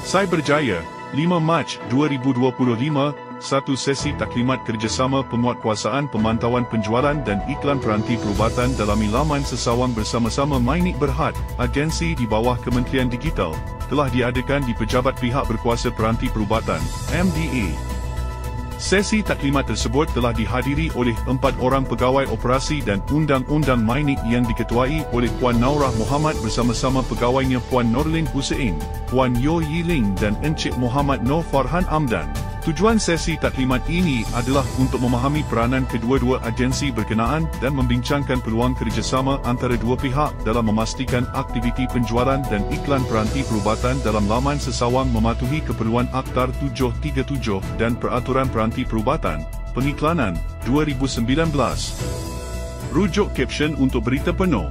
Cyberjaya, 5 Mac 2025, satu sesi taklimat kerjasama penguatkuasaan pemantauan penjualan dan iklan peranti perubatan dalam laman sesawang bersama-sama Mainik Berhad, agensi di bawah Kementerian Digital, telah diadakan di Pejabat Pihak Berkuasa Peranti Perubatan, MDA. Sesi taklimat tersebut telah dihadiri oleh 4 orang pegawai operasi dan undang-undang Mainik yang diketuai oleh Puan Naurah Muhammad bersama-sama pegawainya Puan Norlin Hussein, Puan Yo Yiling dan Encik Muhammad Noor Farhan Amdan. Tujuan sesi taklimat ini adalah untuk memahami peranan kedua-dua agensi berkenaan dan membincangkan peluang kerjasama antara dua pihak dalam memastikan aktiviti penjualan dan iklan peranti perubatan dalam laman sesawang mematuhi keperluan Akta 737 dan Peraturan Peranti Perubatan, Pengiklanan, 2019. Rujuk caption untuk berita penuh.